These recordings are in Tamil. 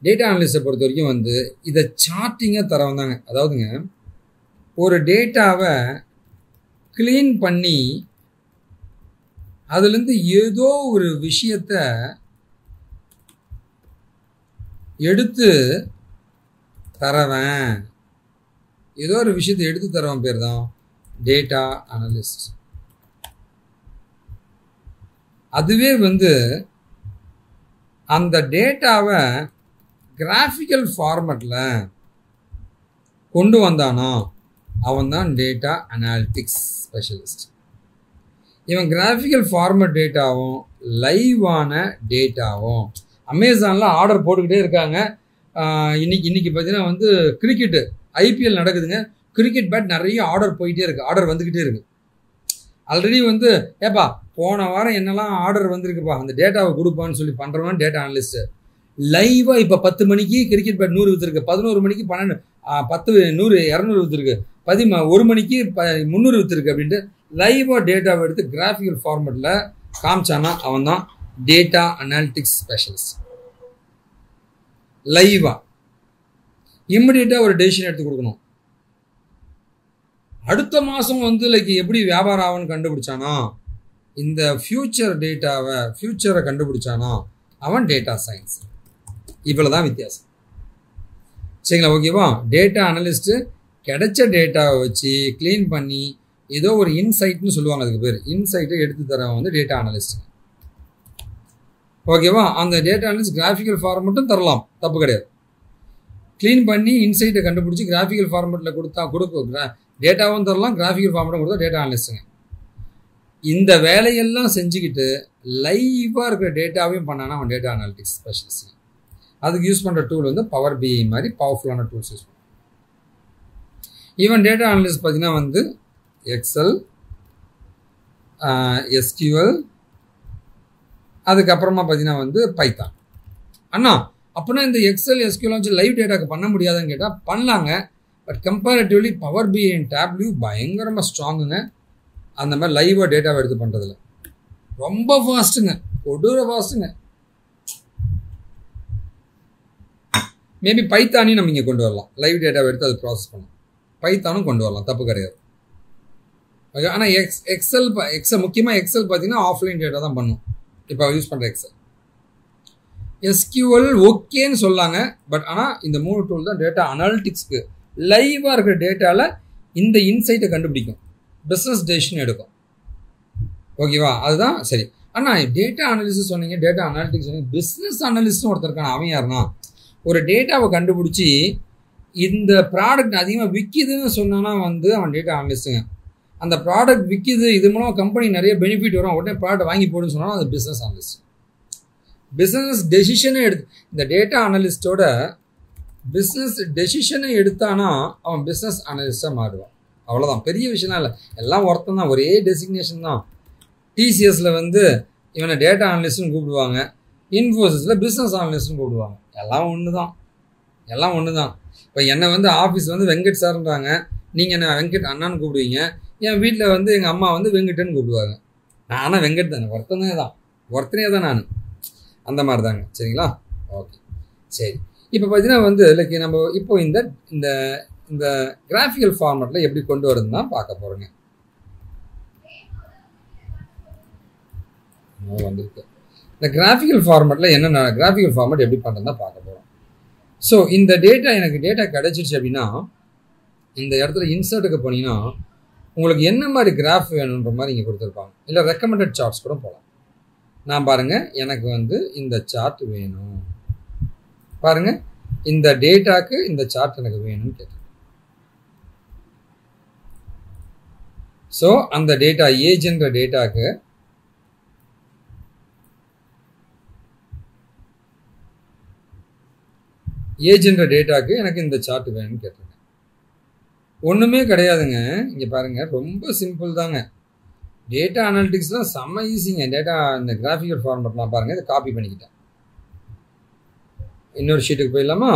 டேட்டா அனலிஸ்ட்டை பொறுத்த வரைக்கும் வந்து இதை சார்ட்டிங்காக தர வந்தாங்க. அதாவதுங்க ஒரு டேட்டாவை க்ளீன் பண்ணி அதுலேருந்து ஏதோ ஒரு விஷயத்த எடுத்து தரவன், ஏதோ ஒரு விஷயத்தை எடுத்து தரவன் பேர் தான் டேட்டா அனலிஸ்ட். அதுவே வந்து அந்த டேட்டாவை கிராஃபிக்கல் ஃபார்மேட்டில் கொண்டு வந்தானோ அவன் தான் டேட்டா அனாலிட்டிக்ஸ் ஸ்பெஷலிஸ்ட். இவன் கிராஃபிக்கல் ஃபார்மேட் டேட்டாவும் லைவான டேட்டாவும் அமேசானில் ஆர்டர் போட்டுக்கிட்டே இருக்காங்க. இன்னைக்கு பார்த்தீங்கன்னா வந்து கிரிக்கெட்டு ஐபிஎல் நடக்குதுங்க. கிரிக்கெட் பேட் நிறைய ஆர்டர் போயிட்டே இருக்குது, ஆர்டர் வந்துக்கிட்டே இருக்குது. ஆல்ரெடி வந்து ஏப்பா போன வாரம் என்னெல்லாம் ஆர்டர் வந்திருக்குப்பா, அந்த டேட்டாவை கொடுப்பான்னு சொல்லி பண்ணுறவன் டேட்டா அனலிஸ்ட்டு. லைவாக இப்போ 10 மணிக்கு கிரிக்கெட் பேட் 100 விற்றுருக்கு, 11 மணிக்கு 12 10 100 200 விற்றுருக்கு, 1 மணிக்கு 300 விற்றுருக்கு அப்படின்ட்டு லைவாக டேட்டாவை எடுத்து கிராஃபிக்கல் ஃபார்மேட்டில் காமிச்சானா அவன் தான் டேட்டா அனாலிட்டிக்ஸ் ஸ்பெஷலிஸ்ட். லைவாக இம்மிடியேட்டாக ஒரு டெசிஷன் எடுத்து கொடுக்கணும். அடுத்த மாதம் வந்து லைக் எப்படி வியாபாரம் ஆகும்னு கண்டுபிடிச்சானா, இந்த ஃபியூச்சரை கண்டுபிடிச்சானா அவன் டேட்டா சயின்ஸ். இவ்வளோ தான் வித்தியாசம். சரிங்களா? ஓகேவா? டேட்டா அனலிஸ்ட்டு கிடைச்ச டேட்டாவை வச்சு க்ளீன் பண்ணி ஏதோ ஒரு இன்சைட்னு சொல்லுவாங்க, அதுக்கு பேர் இன்சைட்டை எடுத்து தரவன் வந்து டேட்டா அனலிஸ்ட். ஓகேவா? அந்த டேட்டா அனலிஸ்ட் கிராஃபிக்கல் ஃபார்மேட்டும் தரலாம், தப்பு கிடையாது. க்ளீன் பண்ணி இன்சைட்டை கண்டுபிடிச்சி கிராஃபிக்கல் ஃபார்மேட்டில் கொடுக்கும் டேட்டாவும் தரலாம், கிராஃபிக்கல் ஃபார்மேட்டும் கொடுத்தா டேட்டா அனலிஸ்ட்டுங்க. இந்த வேலையெல்லாம் செஞ்சுக்கிட்டு லைவாக இருக்கிற டேட்டாவையும் பண்ணானா அவன் டேட்டா அனாலிட்டிக்ஸ் ஸ்பெஷலிஸ்ட். அதுக்கு யூஸ் பண்ணுற டூல் வந்து பவர் பிஐ மாதிரி பவர்ஃபுல்லான டூல்ஸ் யூஸ் பண்ணுவான். ஈவன் டேட்டா அனலிஸ்ட் பார்த்தீங்கன்னா வந்து எக்ஸல், எஸ்கியூஎல், அதுக்கப்புறமா பார்த்தீங்கன்னா வந்து பைத்தான். அண்ணா அப்படின்னா இந்த எக்ஸல் எஸ்கியூஎல் வச்சு லைவ் டேட்டாக்கு பண்ண முடியாதுன்னு கேட்டால் பண்ணலாங்க. But comparatively power BI and Tableau பயங்கரமாக ஸ்ட்ராங்குங்க. அந்த மாதிரி லைவாக டேட்டாவை எடுத்து பண்ணுறதுல ரொம்ப ஃபாஸ்ட்டுங்க, கொடூர ஃபாஸ்ட்டுங்க. மேபி பைத்தானையும் நம்ம இங்கே கொண்டு வரலாம், லைவ் டேட்டாவை எடுத்து அது ப்ராசஸ் பண்ணலாம். பைத்தானும் கொண்டு வரலாம், தப்பு கிடையாது. ஓகே. ஆனால் எக்ஸல் முக்கியமாக எக்ஸல் பார்த்தீங்கன்னா ஆஃப்லைன் டேட்டா தான் பண்ணும் இப்போ யூஸ் பண்ணுற எக்ஸல். எஸ்கியூஎல் ஓகேன்னு சொல்லாங்க, பட் ஆனால் இந்த 3 டூல் தான் டேட்டா அனாலிட்டிக்ஸ்க்கு லைவாக இருக்கிற டேட்டாவில் இந்த இன்சைட்டை கண்டுபிடிக்கும், பிஸ்னஸ் டெசிஷன் எடுக்கும். ஓகேவா? அதுதான் சரி. ஆனால் டேட்டா அனாலிசிஸ் சொன்னீங்க, டேட்டா அனாலிட்டிக்ஸ் சொன்னீங்க, பிஸ்னஸ் அனாலிஸ்ட்னு ஒருத்தருக்கான அவன் யாருன்னா ஒரு டேட்டாவை கண்டுபிடிச்சி இந்த ப்ராடக்ட் அதிகமாக விற்கிதுன்னு சொன்னான்னா வந்து அவன் டேட்டா அனலிஸ்ட்டுங்க. அந்த ப்ராடக்ட் விற்கிது, இது மூலம் கம்பெனி நிறைய பெனிஃபிட் வரும், உடனே ப்ராடக்ட் வாங்கி போடுன்னு சொன்னால் அது பிஸ்னஸ் அனலிஸ்ட். பிஸ்னஸ் டெசிஷனே இந்த டேட்டா அனலிஸ்டோட பிஸ்னஸ் டெசிஷனை எடுத்தானா அவன் பிஸ்னஸ் அனலிஸ்டாக மாறுவான். அவ்வளோதான், பெரிய விஷயம்லாம் இல்லை, எல்லாம் ஒருத்தன் தான், ஒரே டெசிக்னேஷன் தான். டிசிஎஸில் வந்து இவனை டேட்டா அனலிஸ்ட்னு கூப்பிடுவாங்க, இன்ஃபோசிஸில் பிஸ்னஸ் அனலிஸ்ட்னு கூப்பிடுவாங்க. எல்லாம் ஒன்று தான், எல்லாம் ஒன்று தான். இப்போ என்னை வந்து ஆஃபீஸ் வந்து வெங்கட் சார்ன்றாங்க, நீங்கள் என்ன வெங்கட் அண்ணான்னு கூப்பிடுவீங்க. என் வீட்டில் வந்து எங்கள் அம்மா வந்து வெங்கட்னு கூப்பிடுவாங்க. நான் ஆனால் வெங்கட் தானே, ஒருத்தனே தான் நான். அந்த மாதிரி தாங்க. சரிங்களா? ஓகே, சரி. இப்போ பார்த்தீங்கன்னா வந்து லைக் நம்ம இப்போ இந்த இந்த கிராஃபிக்கல் ஃபார்மேட்டில் எப்படி கொண்டு வரதுன்னு தான் பார்க்க போகிறோங்க. வந்திருக்கு இந்த கிராஃபிக்கல் ஃபார்மேட்டில் என்னென்ன கிராஃபிக்கல் ஃபார்மேட் எப்படி பண்ணுறது தான் பார்க்க போகிறோம். ஸோ இந்த எனக்கு டேட்டா கிடச்சிருச்சு அப்படின்னா இந்த இடத்துல இன்சர்ட்டுக்கு போனீங்கன்னா உங்களுக்கு என்ன மாதிரி கிராஃப் வேணுன்ற மாதிரி இங்கே கொடுத்துருப்பாங்க, இல்லை ரெக்கமெண்டட் சார்ட்ஸ் கூட போகலாம். நான் பாருங்கள், எனக்கு வந்து இந்த சார்ட் வேணும், பாருங்கள் இந்த டேட்டாக்கு இந்த சார்ட் எனக்கு வேணும்னு கேட்டேன். ஸோ அந்த டேட்டா ஏஜ்ன்ற டேட்டாக்கு எனக்கு இந்த சார்ட் வேணும்னு கேட்டிருக்கேன். ஒன்றுமே கிடையாதுங்க, இங்கே பாருங்கள், ரொம்ப சிம்பிள் தாங்க. டேட்டா அனாலிட்டிக்ஸ்லாம் செம்ம ஈஸிங்க. டேட்டா இந்த கிராஃபிக்கல் ஃபார்மேட்லாம் பாருங்கள், இதை காப்பி பண்ணிக்கிட்டேன். இன்னொரு ஷீட்டுக்கு போயிடலாமா?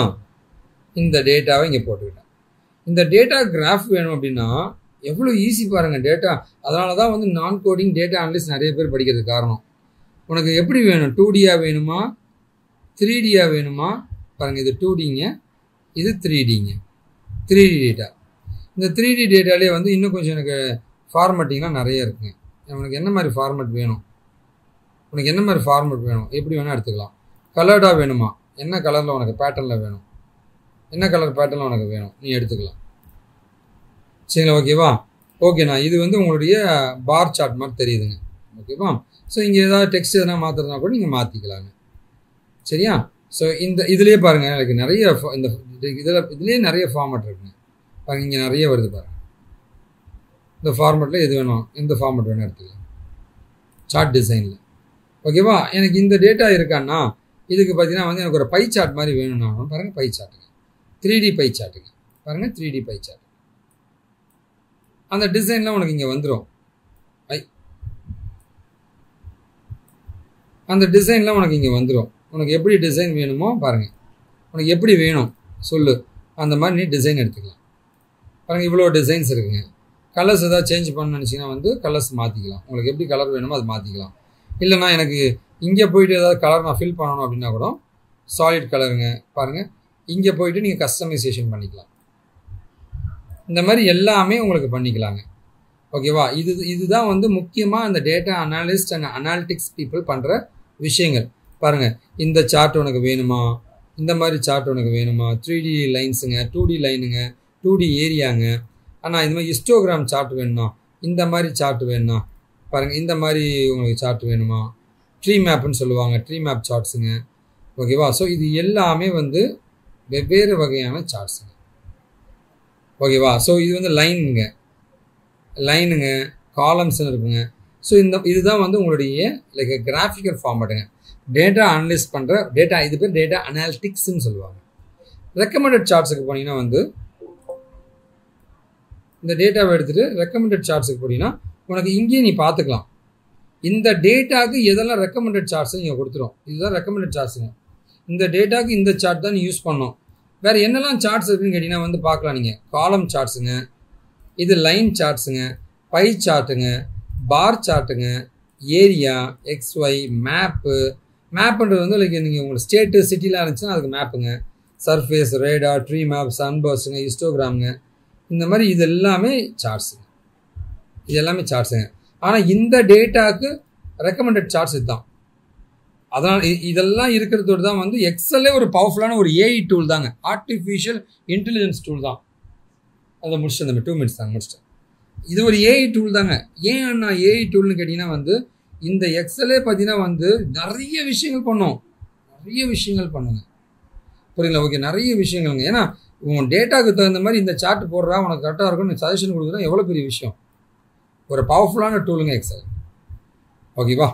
இந்த டேட்டாவை இங்கே போட்டுக்கிட்டேன். இந்த டேட்டா கிராஃப் வேணும் அப்படின்னா எவ்வளோ ஈஸி பாருங்கள் டேட்டா. அதனால தான் வந்து நான் கோடிங் டேட்டா அனலிஸ்ட் நிறைய பேர் படிக்கிறதுக்கு காரணம். உனக்கு எப்படி வேணும், 2Dயாக வேணுமா, 3Dயாக வேணுமா, பாருங்கள், இது 2Dங்க, இது 3Dங்க, 3D டேட்டா. இந்த 3D டேட்டாலே வந்து இன்னும் கொஞ்சம் எனக்கு ஃபார்மேட்டிங்லாம் நிறைய இருக்குங்க. உனக்கு என்ன மாதிரி ஃபார்மேட் வேணும், உனக்கு என்ன மாதிரி ஃபார்மேட் வேணும், எப்படி வேணால் எடுத்துக்கலாம். கலர்டாக வேணுமா, என்ன கலரில் உனக்கு பேட்டர்னில் வேணும், என்ன கலர் பேட்டர்னில் உனக்கு வேணும், நீ எடுத்துக்கலாம். சரிங்களா? ஓகேவா? ஓகேண்ணா, இது வந்து உங்களுடைய பார் சார்ட் மாதிரி தெரியுதுங்க. ஓகேவா? ஸோ இங்கே ஏதாவது டெக்ஸ்ட் எதனா மாற்றுறதுனா கூட நீங்கள் மாற்றிக்கலாங்க. சரியா? ஸோ இதுலேயே பாருங்கள், எனக்கு நிறைய இந்த இதுலேயே நிறைய ஃபார்மேட் இருக்குங்க. பாருங்கள், இங்கே நிறைய வருது பாருங்கள். இந்த ஃபார்மேட்டில் எது வேணும், எந்த ஃபார்மேட் வேணும் எடுத்துக்கலாம். சார்ட் டிசைனில். ஓகேவா? எனக்கு இந்த டேட்டா இருக்கான்னா இதுக்கு பார்த்தீங்கன்னா வந்து எனக்கு ஒரு பை சார்ட் மாதிரி வேணும்னா பாருங்கள், பை சார்ட்டுங்க, 3D பை சார்ட்டுங்க. பாருங்கள், 3D பை சார்ட். அந்த டிசைன்லாம் உனக்கு இங்கே வந்துடும். அந்த டிசைன்லாம் உனக்கு இங்கே வந்துடும். உனக்கு எப்படி டிசைன் வேணுமோ பாருங்கள், உனக்கு எப்படி வேணும் சொல்லு, அந்த மாதிரி நீ டிசைன் எடுத்துக்கலாம். பாருங்கள், இவ்வளோ டிசைன்ஸ் இருக்குங்க. கலர்ஸ் எதாவது சேஞ்ச் பண்ணணும்னு நினச்சிங்கன்னா வந்து கலர்ஸ் மாற்றிக்கலாம். உங்களுக்கு எப்படி கலர் வேணுமோ அது மாற்றிக்கலாம். இல்லைனா எனக்கு இங்கே போயிட்டு ஏதாவது கலர் நான் ஃபில் பண்ணணும் அப்படின்னா கூட சாலிட் கலருங்க. பாருங்கள், இங்கே போயிட்டு நீங்கள் கஸ்டமைசேஷன் பண்ணிக்கலாம். இந்த மாதிரி எல்லாமே உங்களுக்கு பண்ணிக்கலாங்க. ஓகேவா? இதுதான் வந்து முக்கியமாக அந்த data analyst and analytics people பண்ணுற விஷயங்கள். பாருங்கள், இந்த சார்ட் உனக்கு வேணுமா, இந்த மாதிரி சார்ட் உனக்கு வேணுமா, 3D லைன்ஸுங்க, 2D லைனுங்க, 2D ஏரியாங்க. ஆனால் இந்த மாதிரி ஹிஸ்டோகிராம் சார்ட் வேணுமா, இந்த மாதிரி சார்ட் வேணுமா, பாருங்கள், இந்த மாதிரி உங்களுக்கு சார்ட் வேணுமா, ட்ரீ மேப்புன்னு சொல்லுவாங்க, ட்ரீ மேப் சார்ட்ஸுங்க. ஓகேவா? ஸோ இது எல்லாமே வந்து வெவ்வேறு வகையான சார்ட்ஸுங்க. ஓகேவா? ஸோ இது வந்து லைனுங்க, காலம்ஸ்ன்னு இருக்குங்க. ஸோ இதுதான் வந்து உங்களுடைய லைக் கிராஃபிக்கல் ஃபார்மேட்டுங்க. டேட்டா அனலைஸ் பண்ணுற டேட்டா, இது பேர் டேட்டா அனாலிட்டிக்ஸ்ன்னு சொல்லுவாங்க. ரெக்கமெண்டட் சார்ட்ஸுக்கு போனீங்கன்னா வந்து இந்த டேட்டாவை எடுத்துகிட்டு ரெக்கமெண்டட் சார்ட்ஸுக்கு போனீங்கன்னா உனக்கு இங்கேயே நீ பார்த்துக்கலாம். இந்த டேட்டாவுக்கு எதெல்லாம் ரெக்கமெண்டட் சார்ட்ஸ் இங்கே கொடுத்துரும். இதுதான் ரெக்கமெண்டட் சார்ட்ஸுங்க. இந்த டேட்டாவுக்கு இந்த சார்ட் தான் நீ யூஸ் பண்ணணும். வேறு என்னெல்லாம் சார்ட்ஸ் இருக்குன்னு கேட்டிங்கன்னா வந்து பார்க்கலாம். நீங்கள் காலம் சார்ட்ஸுங்க, இது லைன் சார்ட்ஸுங்க, பை சார்ட்டுங்க, பார் சார்ட்டுங்க, ஏரியா, XY, மேப்புன்றது வந்து லைக் நீங்கள் உங்களுக்கு ஸ்டேட்டு சிட்டிலாம் இருந்துச்சுன்னா அதுக்கு மேப்புங்க, சர்ஃபேஸ், ரேடார், ட்ரீ மேப், சன்பர்ஸுங்க, ஹிஸ்டோகிராமுங்க, இந்த மாதிரி இது எல்லாமே சார்ட்ஸுங்க. இது எல்லாமே சார்ட்ஸுங்க. ஆனால் இந்த டேட்டாவுக்கு ரெக்கமெண்டட் சார்ட்ஸ் இதுதான். அதனால் இதெல்லாம் இருக்கிறதோடு தான் வந்து எக்ஸலே ஒரு பவர்ஃபுல்லான ஒரு AI டூல் தாங்க, ஆர்டிஃபிஷியல் இன்டெலிஜென்ஸ் டூல் தான். அதை முடிச்சுட்டு அந்த 2 minutes தாங்க முடிச்சிட்டேன். இது ஒரு AI டூல் தாங்க. ஏன் அண்ணா AI டூல்னு கேட்டிங்கன்னா வந்து இந்த எக்ஸலே பார்த்தீங்கன்னா வந்து நிறைய விஷயங்கள் பண்ணுங்க. புரியுங்களா? ஓகே, நிறைய விஷயங்கள்ங்க. ஏன்னா உன் டேட்டாவுக்கு தகுந்த மாதிரி இந்த சார்ட் போடுறா உனக்கு கரெக்டாக இருக்கும்னு சஜஷன் கொடுக்குறா எவ்வளோ பெரிய விஷயம். ஒரு பவர்ஃபுல்லான டூலுங்க எக்ஸல். ஓகேவா?